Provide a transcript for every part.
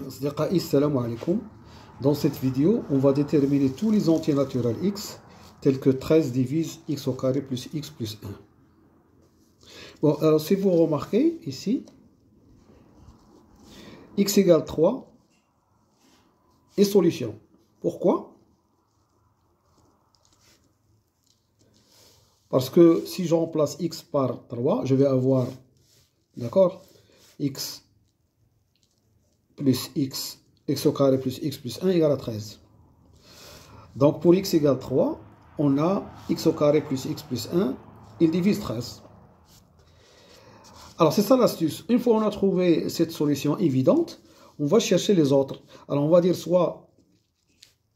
Assalamu alaikum. Dans cette vidéo, on va déterminer tous les entiers naturels x, tels que 13 divise x au carré plus x plus 1. Bon, alors si vous remarquez ici, x égale 3 est solution. Pourquoi? Parce que si je remplace x par 3, je vais avoir, d'accord, x plus x au carré plus x plus 1 égale à 13. Donc pour x égale 3, on a x au carré plus x plus 1, il divise 13. Alors c'est ça l'astuce. Une fois on a trouvé cette solution évidente, on va chercher les autres. Alors on va dire soit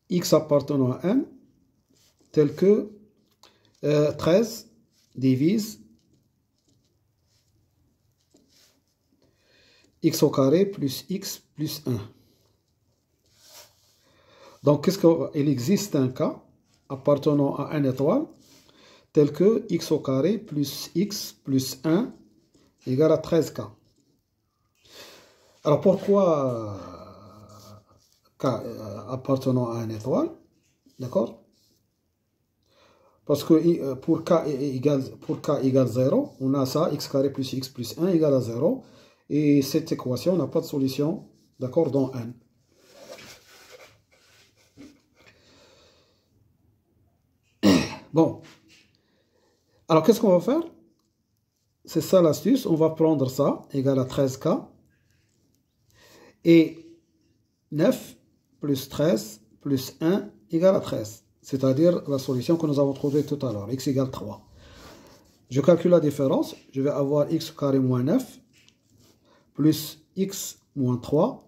x appartenant à n, tel que 13 divise x au carré plus x plus 1. Donc, il existe un cas appartenant à n étoile tel que x au carré plus x plus 1 égale à 13k. Alors, pourquoi k appartenant à n étoile? D'accord? Parce que pour k égale 0, on a ça, x carré plus x plus 1 égale à 0. Et cette équation n'a pas de solution, d'accord, dans n. Bon. Alors, qu'est-ce qu'on va faire? C'est ça l'astuce. On va prendre ça, égal à 13k. Et 9 plus 13 plus 1 égale à 13. C'est-à-dire la solution que nous avons trouvée tout à l'heure, x égale 3. Je calcule la différence. Je vais avoir x carré moins 9 plus x moins 3.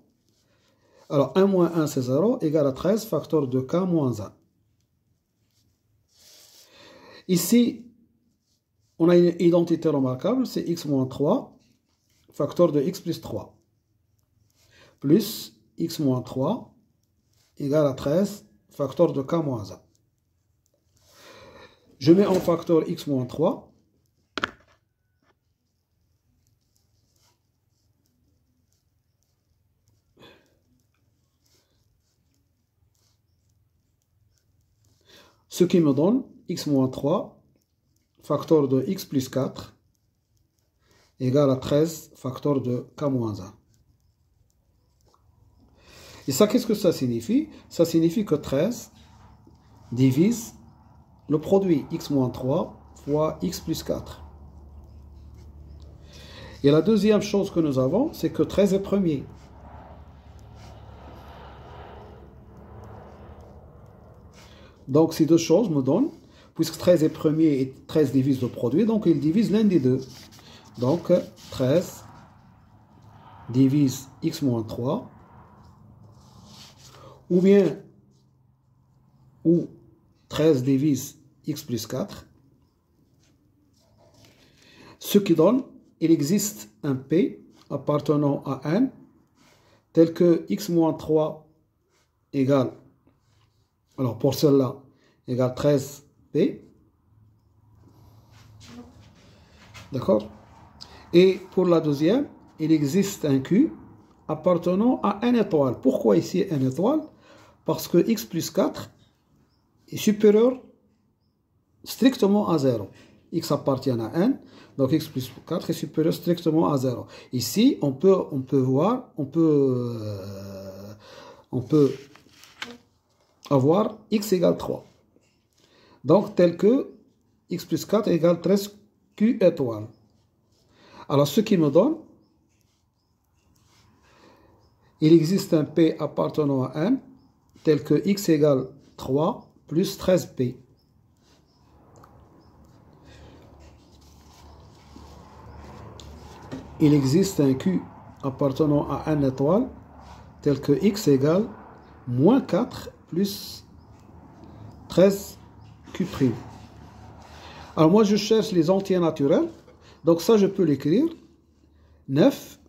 Alors, 1 moins 1, c'est 0, égale à 13, facteur de k moins 1. Ici, on a une identité remarquable, c'est x moins 3, facteur de x plus 3, plus x moins 3, égale à 13, facteur de k moins 1. Je mets en facteur x moins 3. Ce qui me donne x moins 3, facteur de x plus 4, égale à 13, facteur de k moins 1. Et ça, qu'est-ce que ça signifie? Ça signifie que 13 divise le produit x moins 3 fois x plus 4. Et la deuxième chose que nous avons, c'est que 13 est premier. Donc, ces deux choses me donnent, puisque 13 est premier et 13 divise le produit, donc il divise l'un des deux. Donc, 13 divise x moins 3, ou 13 divise x plus 4, ce qui donne, il existe un P appartenant à n, tel que x moins 3 égale, alors pour celle-là, égale 13P. D'accord? Et pour la deuxième, il existe un Q appartenant à n étoile. Pourquoi ici n étoile? Parce que x plus 4 est supérieur strictement à 0. X appartient à n, donc x plus 4 est supérieur strictement à 0. Ici, on peut avoir x égale 3. Donc, tel que x plus 4 égale 13 q étoile. Alors, ce qui me donne, il existe un P appartenant à n, tel que x égale 3 plus 13P. Il existe un Q appartenant à n étoile, tel que x égale moins 4 plus 13Q'. Alors moi je cherche les entiers naturels, donc ça je peux l'écrire, 9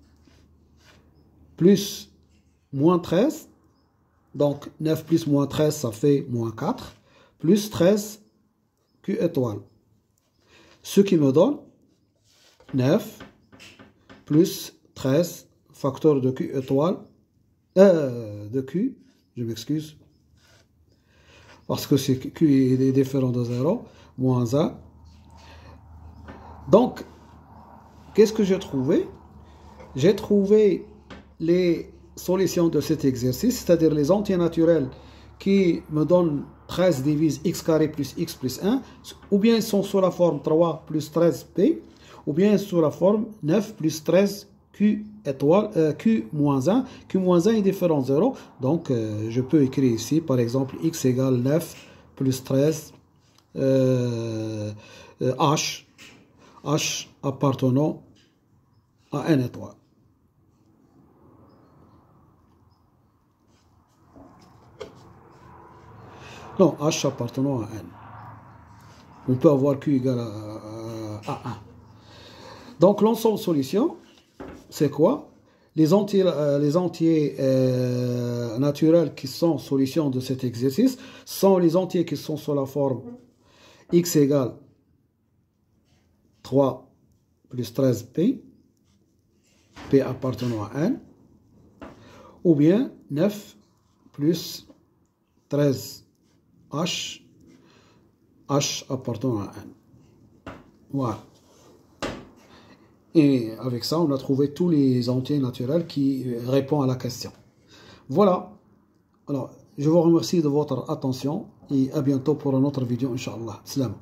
plus moins 13, donc 9 plus moins 13 ça fait moins 4, plus 13 Q étoile. Ce qui me donne 9 plus 13 facteur de Q étoile de Q, je m'excuse, parce que Q est différent de 0, moins 1. Donc, qu'est-ce que j'ai trouvé? J'ai trouvé les solutions de cet exercice, c'est-à-dire les entiers naturels qui me donnent 13 divise x carré plus x plus 1, ou bien ils sont sous la forme 3 plus 13p, ou bien sous la forme 9 plus 13 q étoile, q moins 1. Q moins 1 est différent de 0, donc je peux écrire ici, par exemple, x égale 9 plus 13 h appartenant à n étoile. Non, h appartenant à n. On peut avoir q égale à 1. Donc l'ensemble solution, c'est quoi? Les entiers naturels qui sont solution de cet exercice sont les entiers qui sont sous la forme x égale 3 plus 13p, p appartenant à n, ou bien 9 plus 13 h appartenant à n. Voilà. Et avec ça, on a trouvé tous les entiers naturels qui répondent à la question. Voilà. Alors, je vous remercie de votre attention et à bientôt pour une autre vidéo, Inch'Allah. Salam.